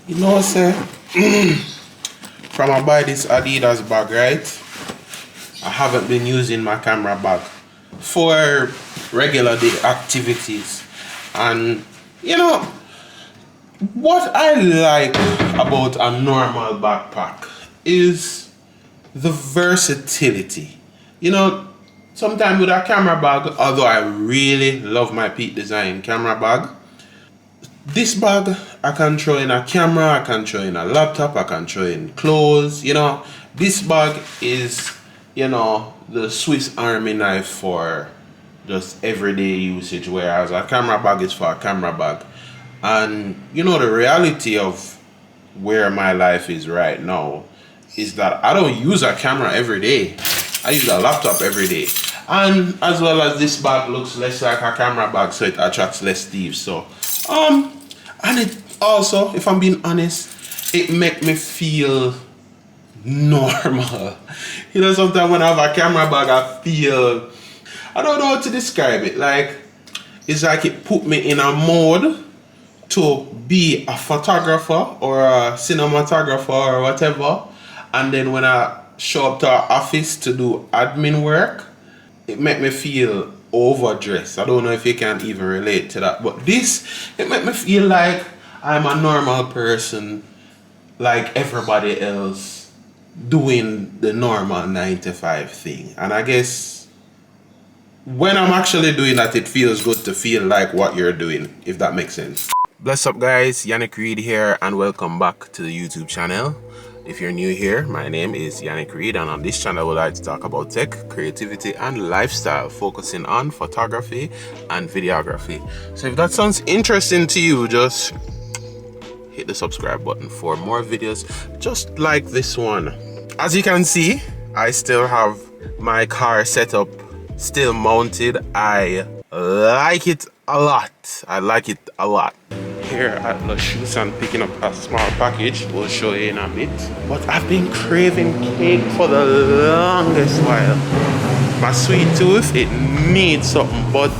You know, say, from I buy this Adidas bag, right? I haven't been using my camera bag for regular day activities. And, you know, what I like about a normal backpack is the versatility. You know, sometimes with a camera bag, although I really love my Peak Design camera bag, this bag I can throw in a camera, I can throw in a laptop, I can throw in clothes. You know, this bag is, you know, the Swiss Army knife for just everyday usage, whereas a camera bag is for a camera bag. And you know, the reality of where my life is right now is that I don't use a camera every day. I use a laptop every day. And as well as this bag looks less like a camera bag, so it attracts less thieves. So and it also, if I'm being honest, it make me feel normal. You know, sometimes when I have a camera bag, I feel, I don't know how to describe it. Like, it's like it put me in a mode to be a photographer or a cinematographer or whatever. And then when I show up to our office to do admin work, it make me feel overdressed. I don't know if you can even relate to that, but this, it make me feel like I'm a normal person, like everybody else, doing the normal 9 to 5 thing. And I guess when I'm actually doing that, it feels good to feel like what you're doing, if that makes sense. Bless up, guys. Yannick Reid here, and welcome back to the YouTube channel. If you're new here, my name is Yannick Reid, and on this channel we like to talk about tech, creativity, and lifestyle, focusing on photography and videography. So if that sounds interesting to you, just hit the subscribe button for more videos just like this one. As you can see, I still have my car set up, still mounted. I like it a lot. I like it a lot. Here at the Shoes and picking up a small package, we'll show you in a bit. But I've been craving cake for the longest while. My sweet tooth, it needs something, but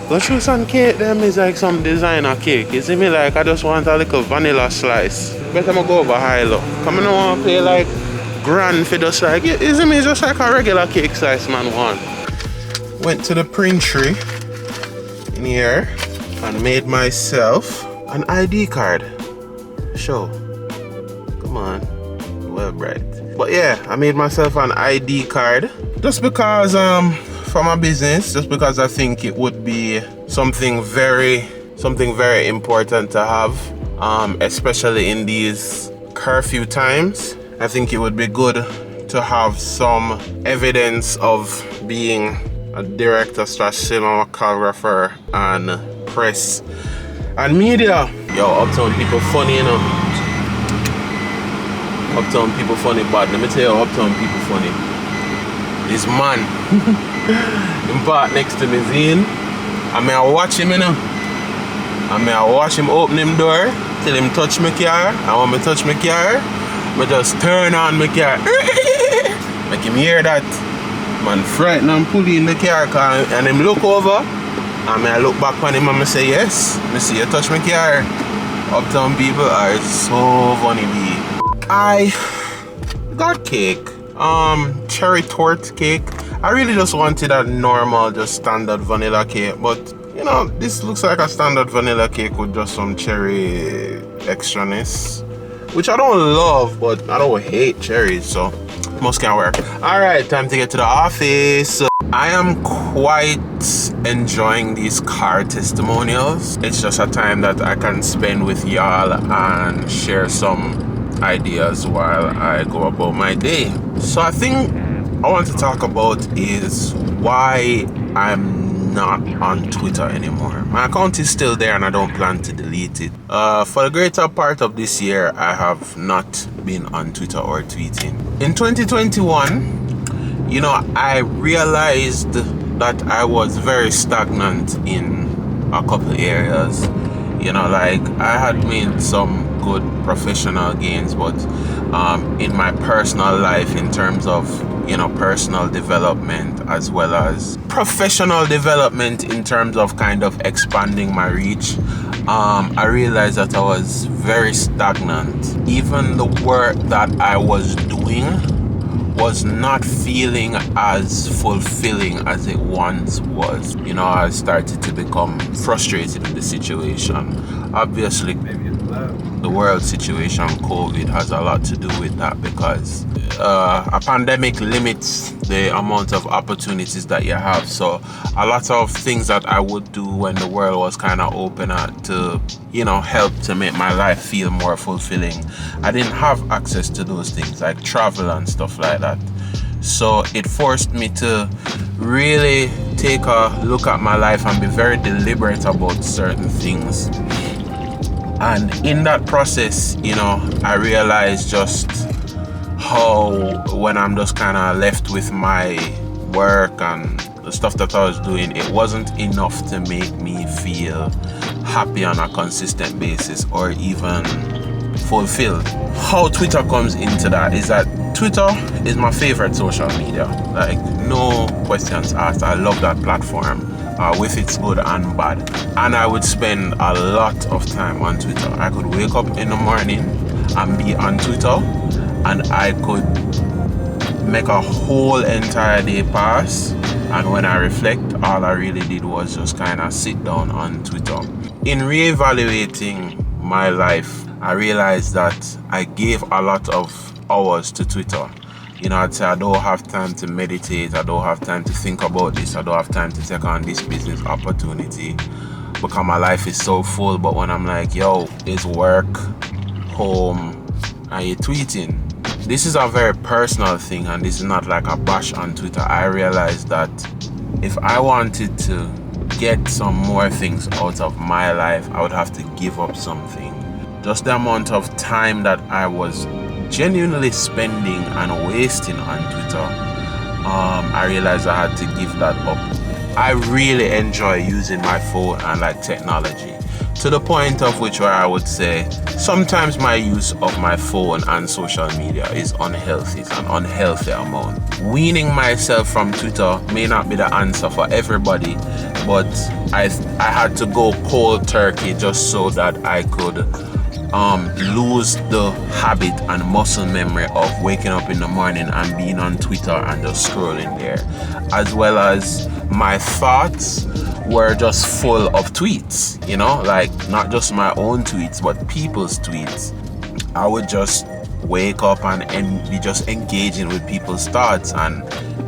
the Shoes and cake them is like some designer cake. You see me, like I just want a little vanilla slice. Better I go over high low. Come on, I want to pay like grand for just like, you see me, it's just like a regular cake slice man want. Went to the printery in here and made myself an ID card. Show. Come on. Well, bright. But yeah, I made myself an ID card just because for my business, just because I think it would be something very important to have, especially in these curfew times. I think it would be good to have some evidence of being a director / cinematographer and press and media. Yo, Uptown people funny, you know. Uptown people funny, but let me tell you, Uptown people funny. This man, in part next to me, Zine, I may watch him, you know. I may watch him open him door till him touch my car. I want me to touch my car, but just turn on my car. Make him hear that. Man frightened and pulling in the car, and him look over. And I look back on him and I say, yes, I see you touch my car. Uptown people are so funny. I got cake, cherry tort cake. I really just wanted a normal, just standard vanilla cake, but you know, this looks like a standard vanilla cake with just some cherry extraness, which I don't love, but I don't hate cherries, so most can work. All right, time to get to the office. I am quite enjoying these car testimonials. It's just a time that I can spend with y'all and share some ideas while I go about my day. So I think I want to talk about is why I'm not on Twitter anymore. My account is still there and I don't plan to delete it. For the greater part of this year, I have not been on Twitter or tweeting. In 2021, you know, I realized that I was very stagnant in a couple areas. You know, like I had made some good professional gains, but in my personal life, in terms of, you know, personal development as well as professional development in terms of kind of expanding my reach, I realized that I was very stagnant. Even the work that I was doing was not feeling as fulfilling as it once was. You know, I started to become frustrated with the situation. Obviously, the world situation, COVID, has a lot to do with that, because a pandemic limits the amount of opportunities that you have. So a lot of things that I would do when the world was kind of open to, you know, help to make my life feel more fulfilling, I didn't have access to those things like travel and stuff like that. So it forced me to really take a look at my life and be very deliberate about certain things. And in that process, you know, I realized just how when I'm just kind of left with my work and the stuff that I was doing, it wasn't enough to make me feel happy on a consistent basis or even fulfilled. How Twitter comes into that is that Twitter is my favorite social media. Like, no questions asked. I love that platform. With its good and bad. And I would spend a lot of time on Twitter. I could wake up in the morning and be on Twitter, and I could make a whole entire day pass, and when I reflect, all I really did was just kind of sit down on Twitter. In reevaluating my life, I realized that I gave a lot of hours to Twitter. You know, I'd say I don't have time to meditate, I don't have time to think about this, I don't have time to take on this business opportunity because my life is so full. But when I'm like, yo, it's work, home, and you're tweeting, this is a very personal thing, and this is not like a bash on Twitter. I realized that if I wanted to get some more things out of my life, I would have to give up something. Just the amount of time that I was genuinely spending and wasting on Twitter, I realized I had to give that up. I really enjoy using my phone and like technology, to the point of which where I would say sometimes my use of my phone and social media is unhealthy. It's an unhealthy amount. Weaning myself from Twitter may not be the answer for everybody, but I had to go cold turkey just so that I could lose the habit and muscle memory of waking up in the morning and being on Twitter and just scrolling there, as well as my thoughts were just full of tweets, you know, like not just my own tweets but people's tweets. I would just wake up and be just engaging with people's thoughts, and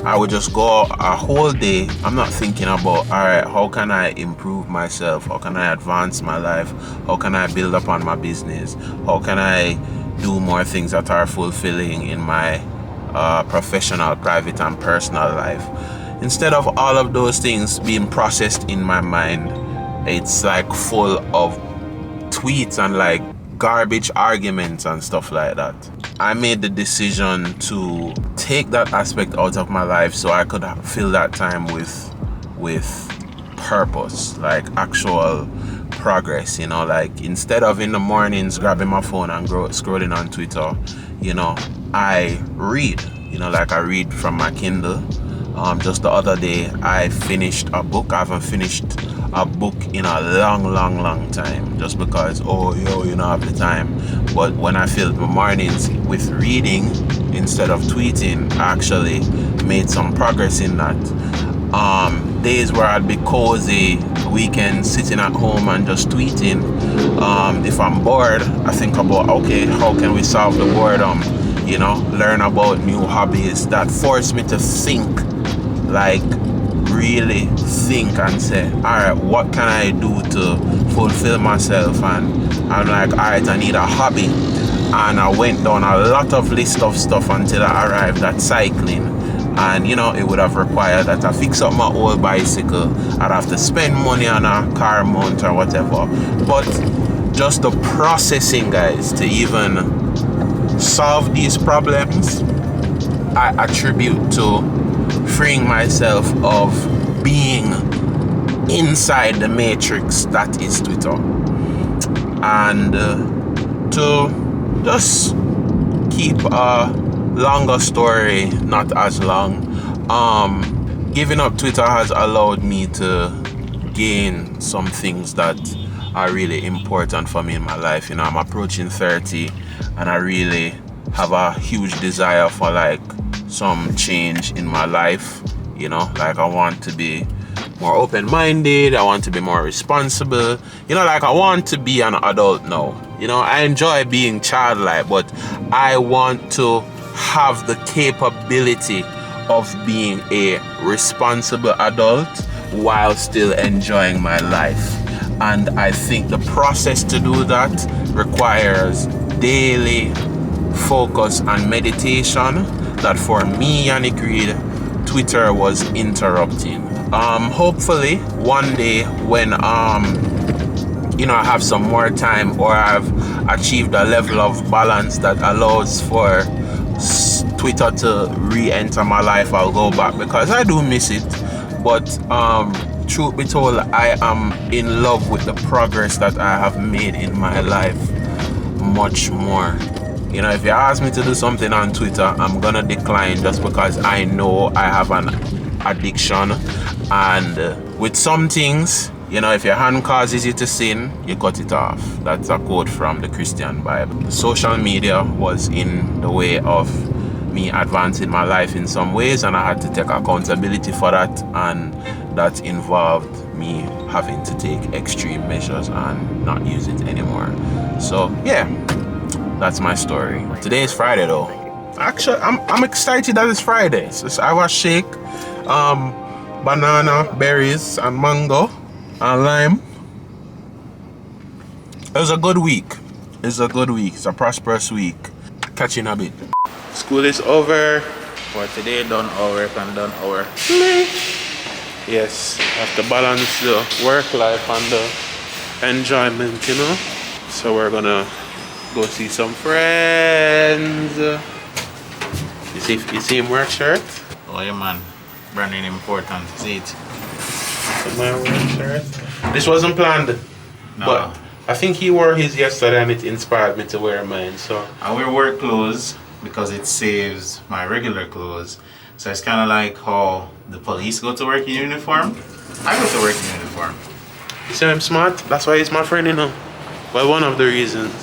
I would just go a whole day. I'm not thinking about, all right, how can I improve myself? How can I advance my life? How can I build upon my business? How can I do more things that are fulfilling in my professional, private, and personal life? Instead of all of those things being processed in my mind, it's like full of tweets and like garbage arguments and stuff like that. I made the decision to take that aspect out of my life so I could fill that time with purpose, like actual progress, you know, like instead of in the mornings grabbing my phone and scrolling on Twitter, you know, I read, you know, like I read from my Kindle. Just the other day I finished a book. I haven't finished a book in a long time, just because, you don't have the time. But when I filled my mornings with reading instead of tweeting, I actually made some progress in that. Days where I'd be cozy, weekends sitting at home and just tweeting. If I'm bored, I think about, okay, how can we solve the boredom? You know, learn about new hobbies that force me to think, like really think and say, all right, what can I do to fulfill myself? And I'm like, all right, I need a hobby. And I went down a lot of list of stuff until I arrived at cycling. And you know, it would have required that I fix up my old bicycle. I'd have to spend money on a car mount or whatever. But just the processing, guys, to even solve these problems, I attribute to freeing myself of being inside the matrix that is Twitter. And to just keep a longer story not as long, giving up Twitter has allowed me to gain some things that are really important for me in my life. You know, I'm approaching 30 and I really have a huge desire for like some change in my life. You know, like I want to be more open-minded, I want to be more responsible. You know, like I want to be an adult now. You know, I enjoy being childlike, but I want to have the capability of being a responsible adult while still enjoying my life. And I think the process to do that requires daily focus and meditation that for me, Yannick Reid, Twitter was interrupting. Hopefully one day when you know, I have some more time or I've achieved a level of balance that allows for Twitter to re-enter my life, I'll go back because I do miss it. But truth be told, I am in love with the progress that I have made in my life much more. You know, if you ask me to do something on Twitter, I'm gonna decline just because I know I have an addiction. And with some things, you know, if your hand causes you to sin, you cut it off. That's a quote from the Christian Bible. Social media was in the way of me advancing my life in some ways, and I had to take accountability for that, and that involved me having to take extreme measures and not use it anymore. So yeah, that's my story. Today is Friday though. Actually, I'm excited that it's Friday. So I was shake, banana, berries, and mango, and lime. It was a good week. It's a good week. It's a prosperous week. Catching a bit. School is over. For today, done our work and done our. Yes, have to balance the work life and the enjoyment, you know. So we're gonna go see some friends. You see him wear shirt? Oh yeah, man. Branding important. See it. My wear shirt. This wasn't planned, No. but I think he wore his yesterday and it inspired me to wear mine. So I wear work clothes because it saves my regular clothes. So it's kind of like how the police go to work in uniform. I go to work in uniform. you see I'm smart. That's why he's my friend, you know. Well, one of the reasons.